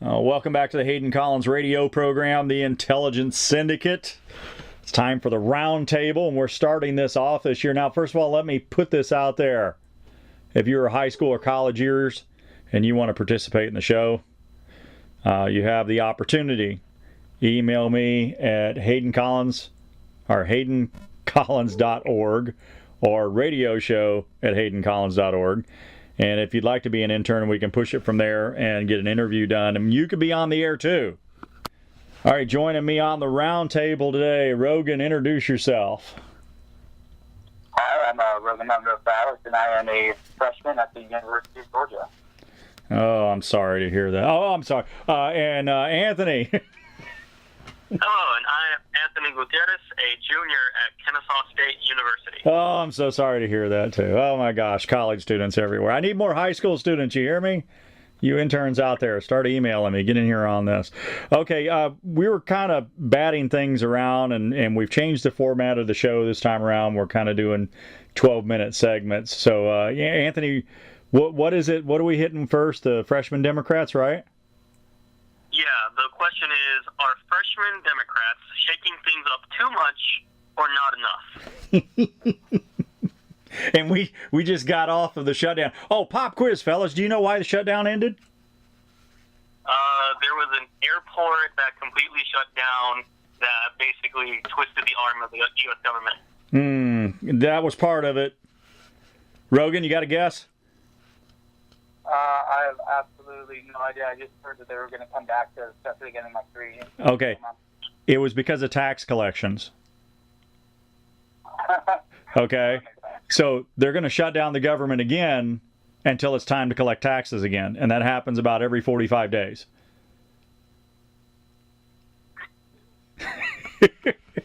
Welcome back to the Hayden Collins radio program, The Intelligence Syndicate. It's time for the Roundtable, and we're starting this off this year. Now, first of all, let me put this out there. If you're high school or college years and you want to participate in the show, you have the opportunity. Email me at haydencollins or haydencollins.org or radioshow@haydencollins.org. And if you'd like to be an intern, we can push it from there and get an interview done. And you could be on the air, too. All right, joining me on the roundtable today, Rogan, introduce yourself. Hi, I'm Rogan Bowers, and I am a freshman at the University of Georgia. Oh, I'm sorry to hear that. Oh, I'm sorry. And Anthony. Hello, and I am Anthony Gutierrez, a junior at Kennesaw State University. Oh, I'm so sorry to hear that, too. Oh, my gosh, college students everywhere. I need more high school students, you hear me? You interns out there, start emailing me. Get in here on this. Okay, we were kind of batting things around, and we've changed the format of the show this time around. We're kind of doing 12-minute segments. So, Anthony, what is it? What are we hitting first? The freshman Democrats, right? Yeah, the question is, are freshman Democrats shaking things up too much or not enough? And we just got off of the shutdown. Oh, pop quiz, fellas. Do you know why the shutdown ended? There was an airport that completely shut down that basically twisted the arm of the U.S. government. That was part of it. Rogan, you got a guess? I have absolutely no idea. I just heard that they were going to come back to stuff again in like 3 years. Okay. It was because of tax collections. Okay. So they're going to shut down the government again until it's time to collect taxes again. And that happens about every 45 days.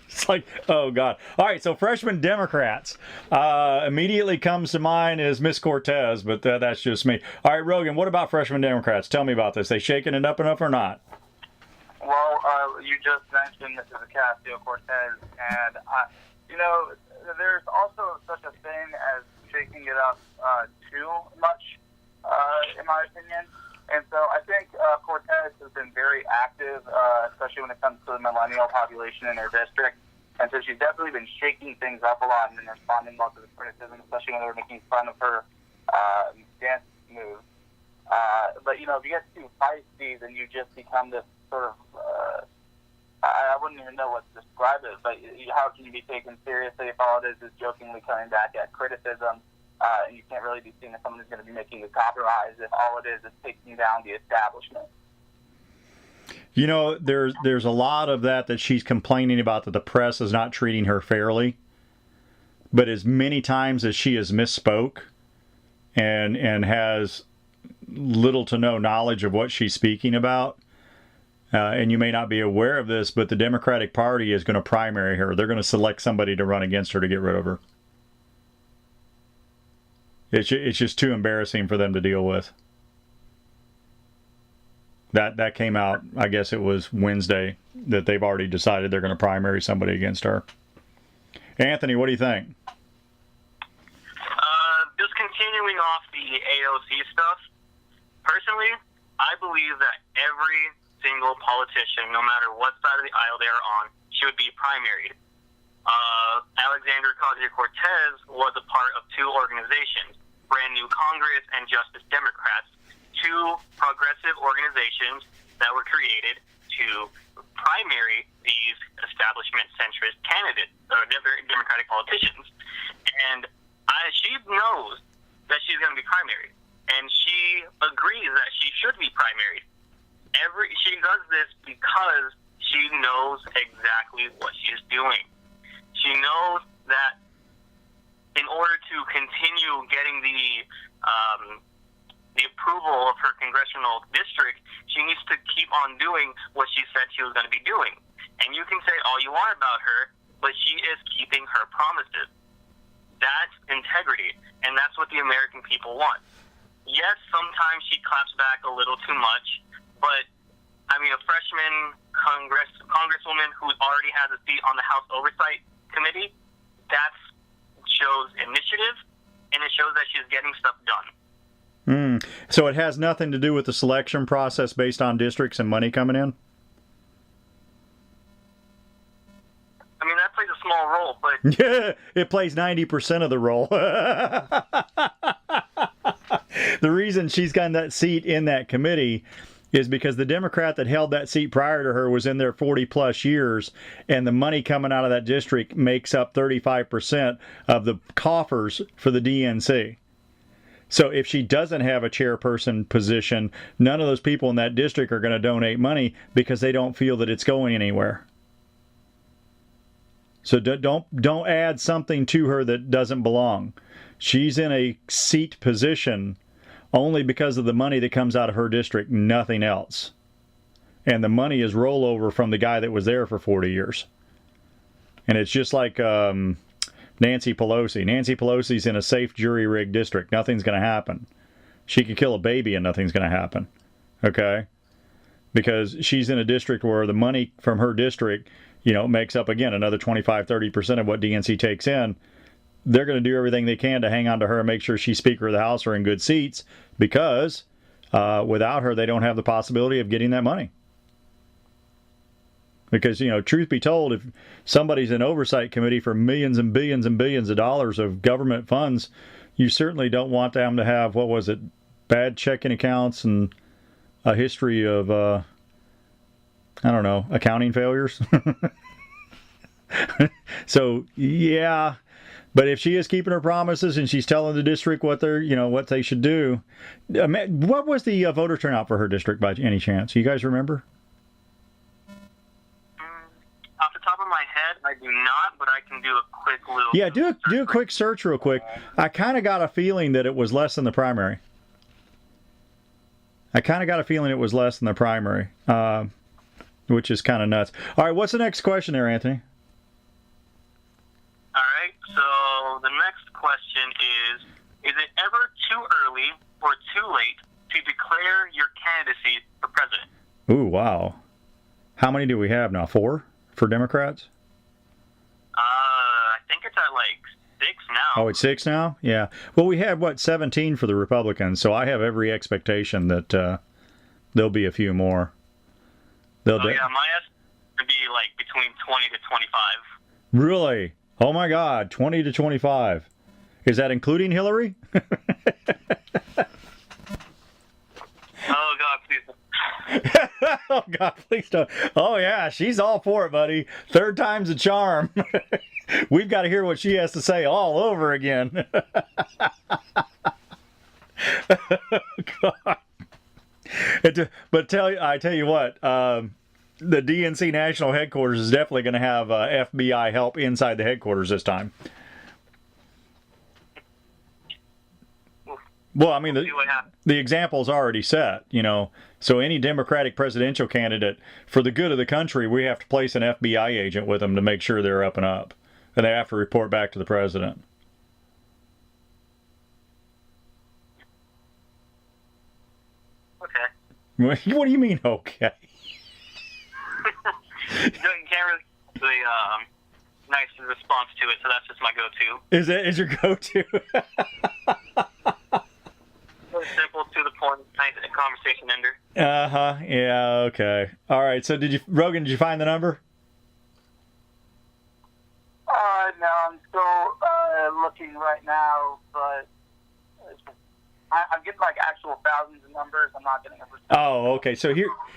It's like, oh, God. All right, so freshman Democrats. Immediately comes to mind is Miss Cortez, but that's just me. All right, Rogan, what about freshman Democrats? Tell me about this. They shaking it up enough or not? Well, you just mentioned Mrs. Ocasio-Cortez, and, there's also such a thing as shaking it up too much, in my opinion. And so I think Cortez has been very active, especially when it comes to the millennial population in her district. And so she's definitely been shaking things up a lot and been responding well to the criticism, especially when they were making fun of her dance moves. But, if you get too feisty, then you just become this sort of, I wouldn't even know what to describe it, but how can you be taken seriously if all it is jokingly coming back at criticism? You can't really be seen as someone who's going to be making a compromise if all it is taking down the establishment. There's a lot of that she's complaining about, that the press is not treating her fairly. But as many times as she has misspoke and has little to no knowledge of what she's speaking about, and you may not be aware of this, but the Democratic Party is going to primary her. They're going to select somebody to run against her to get rid of her. It's just too embarrassing for them to deal with. That came out, I guess it was Wednesday, that they've already decided they're going to primary somebody against her. Anthony, what do you think? Just continuing off the AOC stuff, personally, I believe that every single politician, no matter what side of the aisle they are on, should be primaried. Alexandria Ocasio-Cortez was a part of two organizations, Brand New Congress and Justice Democrats, two progressive organizations that were created to primary these establishment centrist candidates, or Democratic politicians. And she knows that she's going to be primaried, and she agrees that she should be primaried. She does this because she knows exactly what she's doing. She knows that in order to continue getting the approval of her congressional district, she needs to keep on doing what she said she was going to be doing. And you can say all you want about her, but she is keeping her promises. That's integrity, and that's what the American people want. Yes, sometimes she claps back a little too much, but a freshman congresswoman who already has a seat on the House Oversight Committee, that shows initiative, and it shows that she's getting stuff done. So it has nothing to do with the selection process based on districts and money coming in? I mean, that plays a small role, but... Yeah, it plays 90% of the role. The reason she's gotten that seat in that committee is because the Democrat that held that seat prior to her was in there 40-plus years, and the money coming out of that district makes up 35% of the coffers for the DNC. So if she doesn't have a chairperson position, none of those people in that district are going to donate money because they don't feel that it's going anywhere. So don't add something to her that doesn't belong. She's in a seat position only because of the money that comes out of her district, nothing else. And the money is rollover from the guy that was there for 40 years. And it's just like Nancy Pelosi. Nancy Pelosi's in a safe jury-rigged district. Nothing's going to happen. She could kill a baby and nothing's going to happen. Okay? Because she's in a district where the money from her district, makes up, again, another 25-30% of what DNC takes in. They're going to do everything they can to hang on to her and make sure she's Speaker of the House or in good seats because without her, they don't have the possibility of getting that money. Because, truth be told, if somebody's in oversight committee for millions and billions and billions of dollars of government funds, you certainly don't want them to have, bad checking accounts and a history of, accounting failures. So, yeah. But if she is keeping her promises and she's telling the district what they should do, what was the voter turnout for her district by any chance? You guys remember? Off the top of my head, I do not, but I can do a quick little... Yeah, do a quick search real quick. I kind of got a feeling that it was less than the primary. Which is kind of nuts. All right, what's the next question there, Anthony? All right, so the next question is it ever too early or too late to declare your candidacy for president? Ooh, wow. How many do we have now? 4 for Democrats? I think it's at 6 now. Oh, it's 6 now? Yeah. Well, we have, 17 for the Republicans, so I have every expectation that there'll be a few more. Yeah, my estimate would be between 20 to 25. Really? Oh my God, 20 to 25. Is that including Hillary? Oh God, please. Oh God, please don't. Oh yeah, she's all for it, buddy. Third time's a charm. We've got to hear what she has to say all over again. God. But I tell you what, the DNC national headquarters is definitely going to have FBI help inside the headquarters this time. Well, I mean, the example's already set, So any Democratic presidential candidate, for the good of the country, we have to place an FBI agent with them to make sure they're up and up. And they have to report back to the president. Okay. What do you mean, okay? You can't really nice response to it, so that's just my go-to. Is your go-to? Really simple, to the point, nice conversation ender. Uh-huh, yeah, okay. All right, so Rogan, did you find the number? No, I'm still looking right now, but I'm getting actual thousands of numbers. I'm not getting everything. Oh, okay. So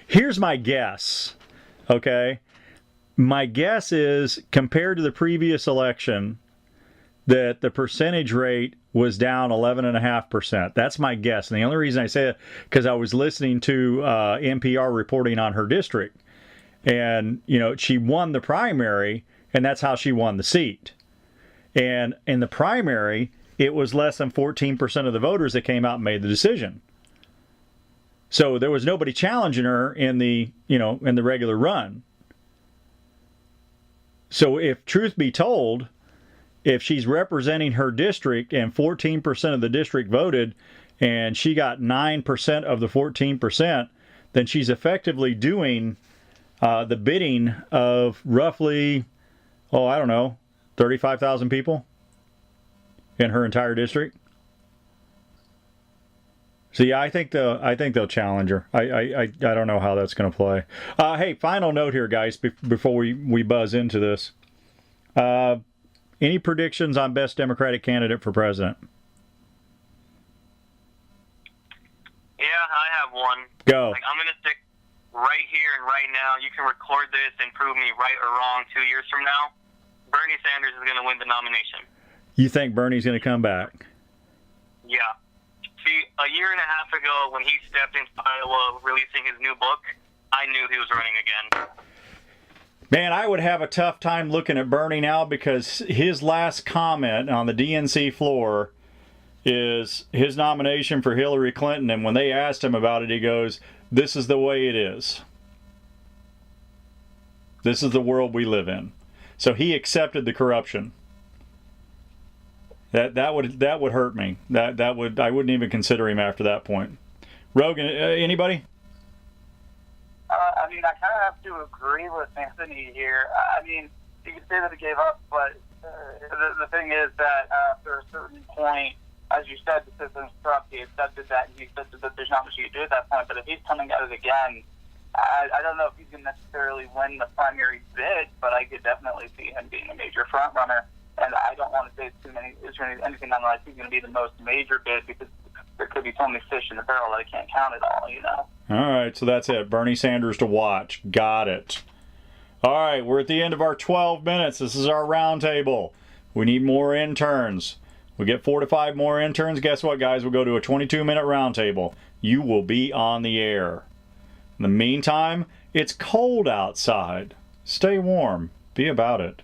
here's my guess. Okay, my guess is compared to the previous election, that the percentage rate was down 11.5%. That's my guess. And the only reason I say it because I was listening to NPR reporting on her district, and she won the primary, and that's how she won the seat. And in the primary, it was less than 14% of the voters that came out and made the decision. So there was nobody challenging her in the regular run. So if truth be told, if she's representing her district and 14% of the district voted and she got 9% of the 14%, then she's effectively doing the bidding of roughly, 35,000 people in her entire district. So yeah, I think they'll challenge her. I don't know how that's going to play. Hey, final note here, guys, before we buzz into this. Any predictions on best Democratic candidate for president? Yeah, I have one. Go. Like, I'm going to stick right here and right now. You can record this and prove me right or wrong 2 years from now. Bernie Sanders is going to win the nomination. You think Bernie's going to come back? Yeah. See, a year and a half ago when he stepped into Iowa releasing his new book, I knew he was running again. Man, I would have a tough time looking at Bernie now because his last comment on the DNC floor is his nomination for Hillary Clinton, and when they asked him about it, he goes, "This is the way it is. This is the world we live in." So he accepted the corruption. That would hurt me. I wouldn't even consider him after that point. Rogan, anybody? I mean, I kind of have to agree with Anthony here. I mean, you can say that he gave up, but the thing is that after a certain point, as you said, the system's corrupt. He accepted that, and he accepted that there's not much you can do at that point. But if he's coming at it again, I don't know if he's going to necessarily win the primary bid, but I could definitely see him being a major front runner. And I don't want to say anything unless he's going to be the most major bid, because there could be so many fish in the barrel that I can't count it all, you know? All right, so that's it. Bernie Sanders to watch. Got it. All right, we're at the end of our 12 minutes. This is our roundtable. We need more interns. We get 4 to 5 more interns. Guess what, guys? We'll go to a 22-minute roundtable. You will be on the air. In the meantime, it's cold outside. Stay warm. Be about it.